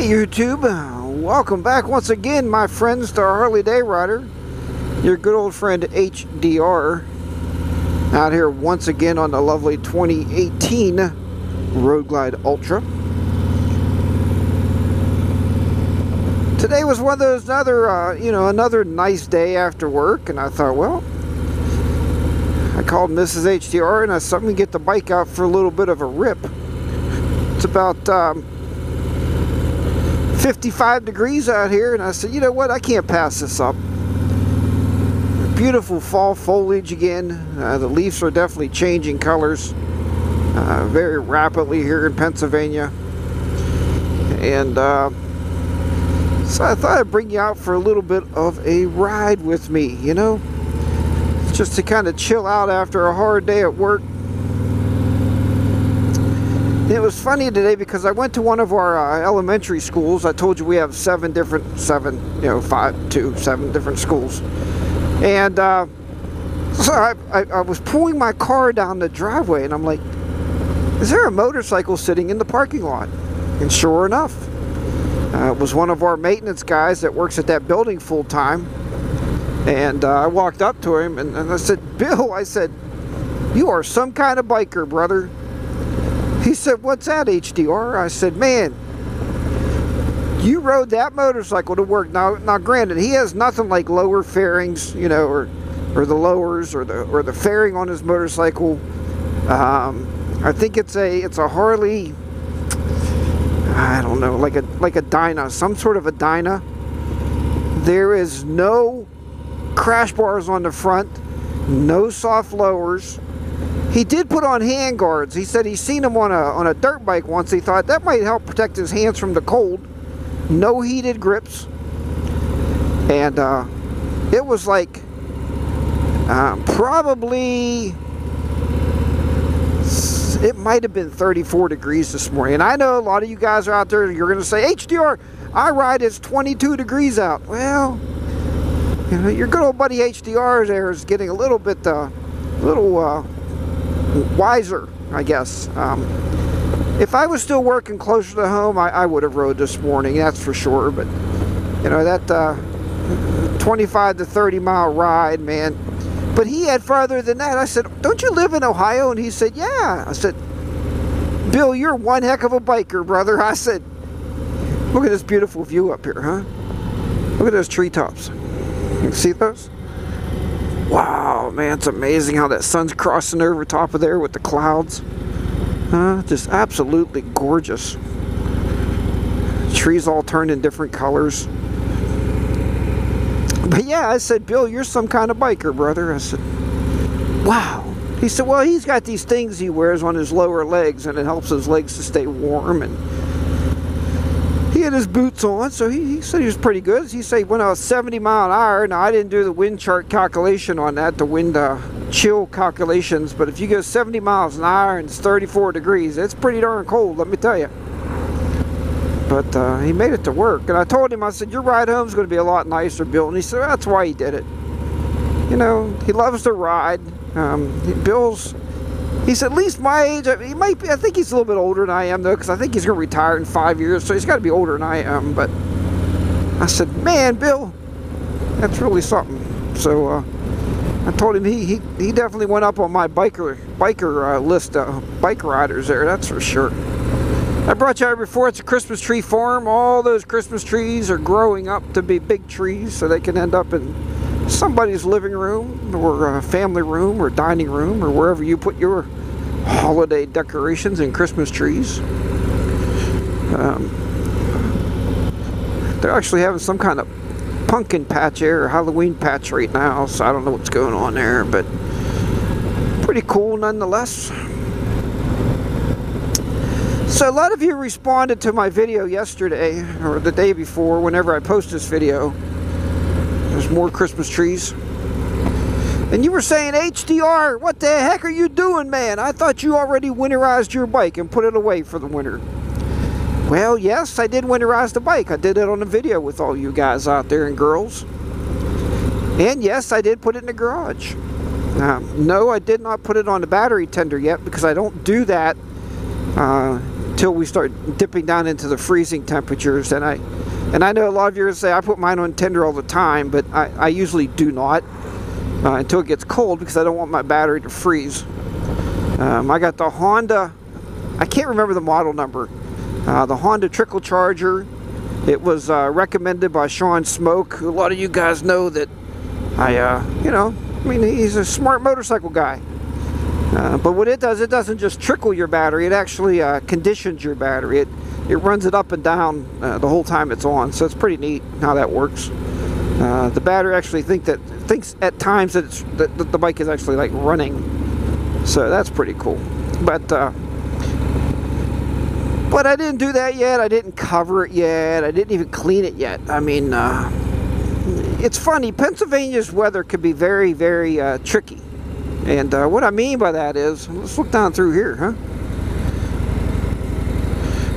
Hey YouTube, welcome back once again, my friends, to Harley Day Rider. Your good old friend HDR, out here once again on the lovely 2018 Road Glide Ultra. Today was one of those another nice day after work, and I thought, well, I called Mrs. HDR and I said, let me get the bike out for a little bit of a rip. It's about 55 degrees out here, and I said, you know what, I can't pass this up. Beautiful fall foliage again. The leaves are definitely changing colors very rapidly here in Pennsylvania, and so I thought I'd bring you out for a little bit of a ride with me, you know, just to kind of chill out after a hard day at work. It was funny today because I went to one of our elementary schools. I told you we have seven different schools. And so I was pulling my car down the driveway, and I'm like, is there a motorcycle sitting in the parking lot? And sure enough, it was one of our maintenance guys that works at that building full time. And I walked up to him and I said, Bill, I said, you are some kind of biker, brother. He said, what's that, HDR? I said, man, you rode that motorcycle to work. Now granted, he has nothing like lower fairings, you know, or the lowers or the fairing on his motorcycle. I think it's a Harley, I don't know, like a Dyna, some sort of a Dyna. There is no crash bars on the front, no soft lowers. He did put on hand guards. He said he's seen him on a dirt bike once. He thought that might help protect his hands from the cold. No heated grips. And it was like probably, it might have been 34 degrees this morning. And I know a lot of you guys are out there, you're going to say, HDR, I ride, it's 22 degrees out. Well, you know, your good old buddy HDR there is getting a little bit, wiser, I guess. If I was still working closer to home, I would have rode this morning, that's for sure. But you know, that 25 to 30 mile ride, man. But he had farther than that. I said, don't you live in Ohio? And he said, yeah. I said, Bill, you're one heck of a biker, brother. I said, look at this beautiful view up here, huh? Look at those treetops. You see those? Wow, man, it's amazing how that sun's crossing over top of there with the clouds. Just absolutely gorgeous. Trees all turned in different colors. But yeah, I said, Bill, you're some kind of biker, brother. I said, wow. He said, well, he's got these things he wears on his lower legs, and it helps his legs to stay warm. And he had his boots on, so he said he was pretty good. He said when I was 70 mile an hour, now I didn't do the wind chart calculation on that, the wind chill calculations, but if you go 70 miles an hour and it's 34 degrees, it's pretty darn cold, let me tell you. But he made it to work, and I told him, I said, your ride home is going to be a lot nicer, Bill. And he said, that's why he did it. You know, he loves to ride. He's at least my age. He might be, I think he's a little bit older than I am, though, because I think he's going to retire in 5 years, so he's got to be older than I am. But I said, man, Bill, that's really something. So I told him he definitely went up on my biker list of bike riders there, that's for sure. I brought you out before. It's a Christmas tree farm. All those Christmas trees are growing up to be big trees, so they can end up in somebody's living room or family room or dining room or wherever you put your holiday decorations and Christmas trees. They're actually having some kind of pumpkin patch here or Halloween patch right now, so I don't know what's going on there, but pretty cool nonetheless. So a lot of you responded to my video yesterday or the day before, whenever I post this video. There's more Christmas trees. And you were saying, HDR, what the heck are you doing, man? I thought you already winterized your bike and put it away for the winter. Well, yes, I did winterize the bike. I did it on a video with all you guys out there and girls. And yes, I did put it in the garage. No, I did not put it on the battery tender yet because I don't do that until we start dipping down into the freezing temperatures. And I know a lot of you are going to say I put mine on tender all the time, but I usually do not until it gets cold, because I don't want my battery to freeze. I got the Honda, I can't remember the model number, the Honda Trickle Charger. It was recommended by Sean Smoke, who a lot of you guys know that you know, I mean, he's a smart motorcycle guy. But what it does, it doesn't just trickle your battery, it actually conditions your battery. It runs it up and down the whole time it's on, so it's pretty neat how that works. The battery actually thinks at times that the bike is actually like running, so that's pretty cool. But I didn't do that yet. I didn't cover it yet. I didn't even clean it yet. I mean, it's funny. Pennsylvania's weather can be very, very tricky. And what I mean by that is, let's look down through here, huh?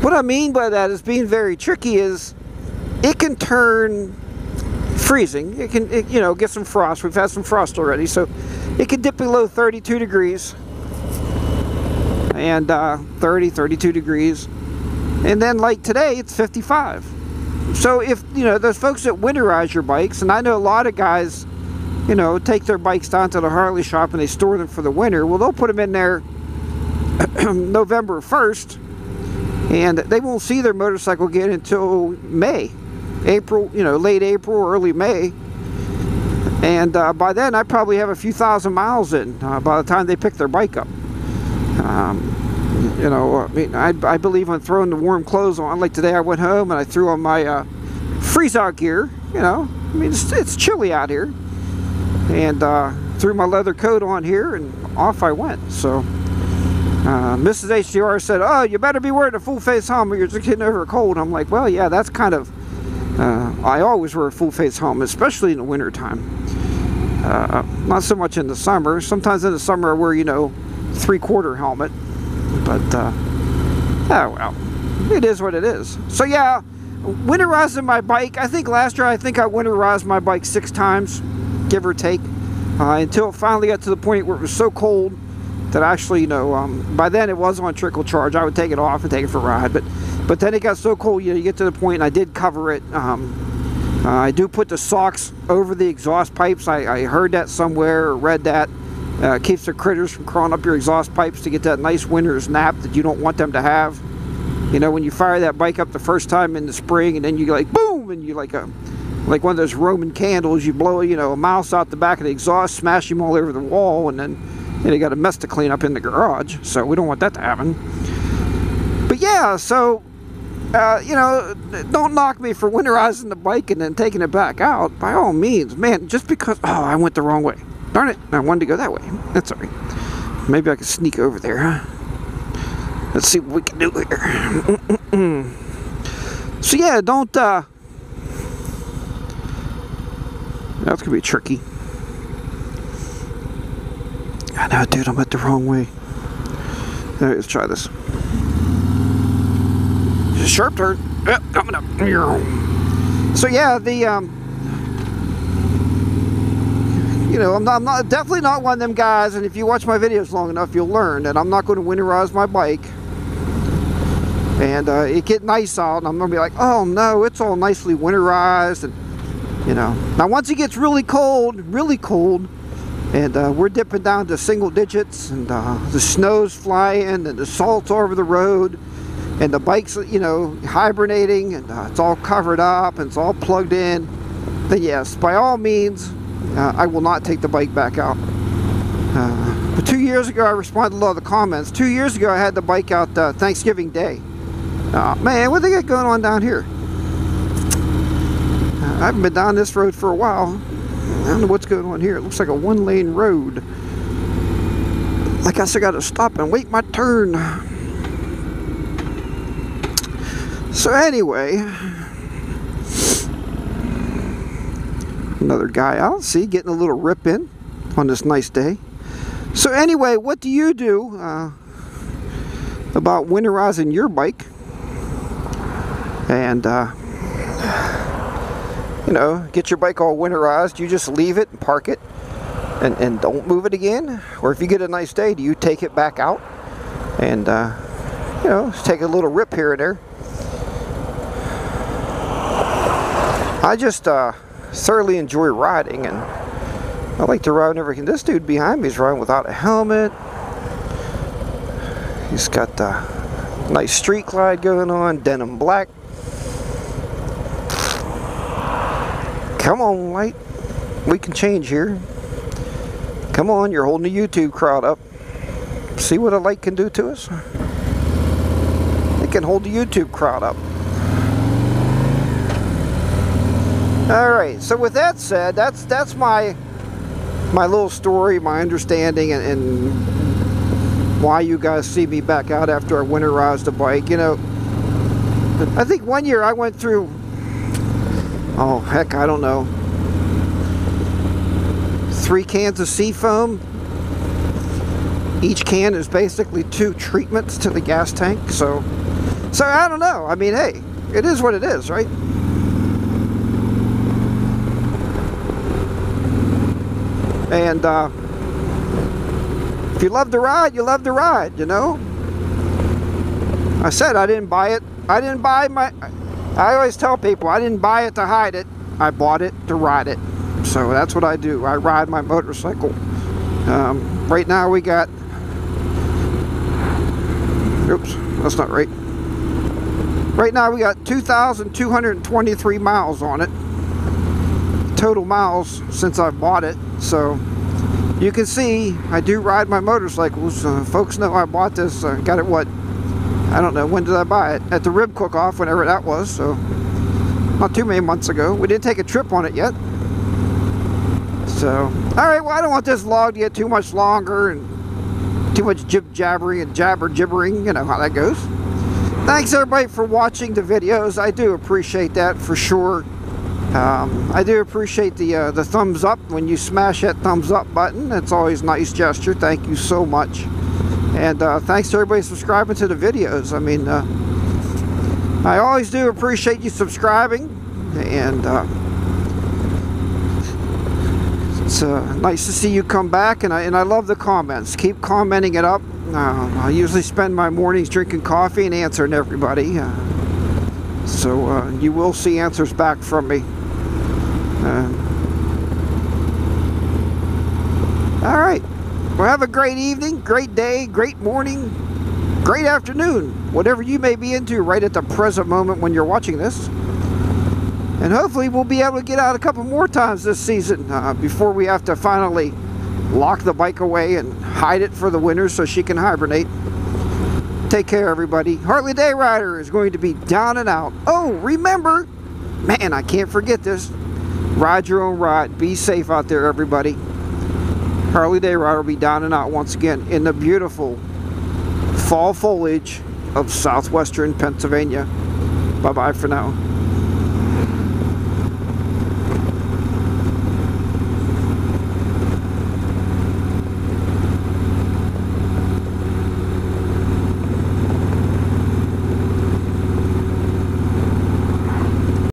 What I mean by that is being very tricky is it can turn freezing. It can, you know, get some frost. We've had some frost already, so it can dip below 32 degrees. And 30, 32 degrees. And then like today, it's 55. So if, you know, those folks that winterize your bikes, and I know a lot of guys, you know, take their bikes down to the Harley shop and they store them for the winter. Well, they'll put them in there November 1st, and they won't see their motorcycle again until May, April, you know, late April or early May. And by then, I probably have a few thousand miles in by the time they pick their bike up. You know, I mean, I believe in throwing the warm clothes on. Like today, I went home and I threw on my freeze-out gear. You know, I mean, it's chilly out here, and threw my leather coat on here, and off I went. So, Mrs. HDR said, "Oh, you better be wearing a full-face helmet. You're just getting over a cold." I'm like, "Well, yeah, that's kind of." I always wear a full-face helmet, especially in the wintertime. Not so much in the summer. Sometimes in the summer I wear, you know, 3/4 helmet. But, oh well, it is what it is. So yeah, winterizing my bike. I think last year, I winterized my bike 6 times, give or take, until it finally got to the point where it was so cold that actually, you know, by then it was on trickle charge. I would take it off and take it for a ride. But then it got so cold, you know, you get to the point, and I did cover it. I do put the socks over the exhaust pipes. I heard that somewhere or read that. Keeps the critters from crawling up your exhaust pipes to get that nice winter's nap that you don't want them to have. You know, when you fire that bike up the first time in the spring, and then you like boom, and you like one of those Roman candles, you blow, you know, a mouse out the back of the exhaust, smash him all over the wall, and then you got a mess to clean up in the garage. So we don't want that to happen. But yeah, so you know, don't knock me for winterizing the bike and then taking it back out. By all means, man. Just because, oh, I went the wrong way. Darn it, I wanted to go that way. That's alright. Maybe I can sneak over there. Let's see what we can do here. So yeah, don't, that's gonna be tricky. I know, dude, I'm at the wrong way. Alright, let's try this. Sharp turn. Yep, coming up. So yeah, the, you know, I'm definitely not one of them guys, and if you watch my videos long enough, you'll learn that I'm not going to winterize my bike. And it get nice out, and I'm going to be like, oh no, it's all nicely winterized, and you know. Now once it gets really cold, and we're dipping down to single digits, and the snow's flying, and the salt's over the road, and the bike's, you know, hibernating, and it's all covered up, and it's all plugged in, then yes, by all means, I will not take the bike back out. But 2 years ago, I responded to a lot of the comments. 2 years ago, I had the bike out Thanksgiving Day. Man, what do they got going on down here? I haven't been down this road for a while. I don't know what's going on here. It looks like a 1-lane road. Like I said, I got to stop and wait my turn. So anyway, another guy out, see, getting a little rip in on this nice day. So anyway, what do you do about winterizing your bike? And you know, get your bike all winterized. You just leave it and park it and don't move it again? Or if you get a nice day, do you take it back out and you know, take a little rip here and there. I just thoroughly enjoy riding, and I like to ride whenever I can. This dude behind me is riding without a helmet. He's got the nice street glide going on, denim black. Come on, light. We can change here. Come on, you're holding the YouTube crowd up. See what a light can do to us? It can hold the YouTube crowd up. Alright, so with that said, that's my little story, my understanding, and why you guys see me back out after I winterized the bike. You know, I think one year I went through, oh heck, I don't know, 3 cans of Seafoam. Each can is basically 2 treatments to the gas tank. So I don't know. I mean, hey, it is what it is, right? And if you love to ride, you love to ride, you know. I said I didn't buy it. I always tell people I didn't buy it to hide it. I bought it to ride it. So that's what I do. I ride my motorcycle. Right now we got, oops, that's not right. Right now we got 2,223 miles on it. Total miles since I bought it. So you can see I do ride my motorcycles. Folks know I bought this. Got it, what, I don't know, when did I buy it? At the rib cook-off, whenever that was. So not too many months ago. We didn't take a trip on it yet. So alright, well, I don't want this vlog to get too much longer and too much jib-jabbering and jabber-gibbering. You know how that goes. Thanks everybody for watching the videos. I do appreciate that for sure. I do appreciate the thumbs up. When you smash that thumbs up button, it's always a nice gesture. Thank you so much. And thanks to everybody subscribing to the videos. I mean, I always do appreciate you subscribing, and it's nice to see you come back. And I love the comments. Keep commenting it up. I usually spend my mornings drinking coffee and answering everybody. So you will see answers back from me. Alright, well, have a great evening, great day, great morning, great afternoon, whatever you may be into right at the present moment when you're watching this. And hopefully we'll be able to get out a couple more times this season before we have to finally lock the bike away and hide it for the winter so she can hibernate. Take care, everybody. Harley Day Rider is going to be down and out. Oh, remember, man, I can't forget this. Ride your own ride. Be safe out there, everybody. Harley Day Rider will be down and out once again in the beautiful fall foliage of southwestern Pennsylvania. Bye-bye for now.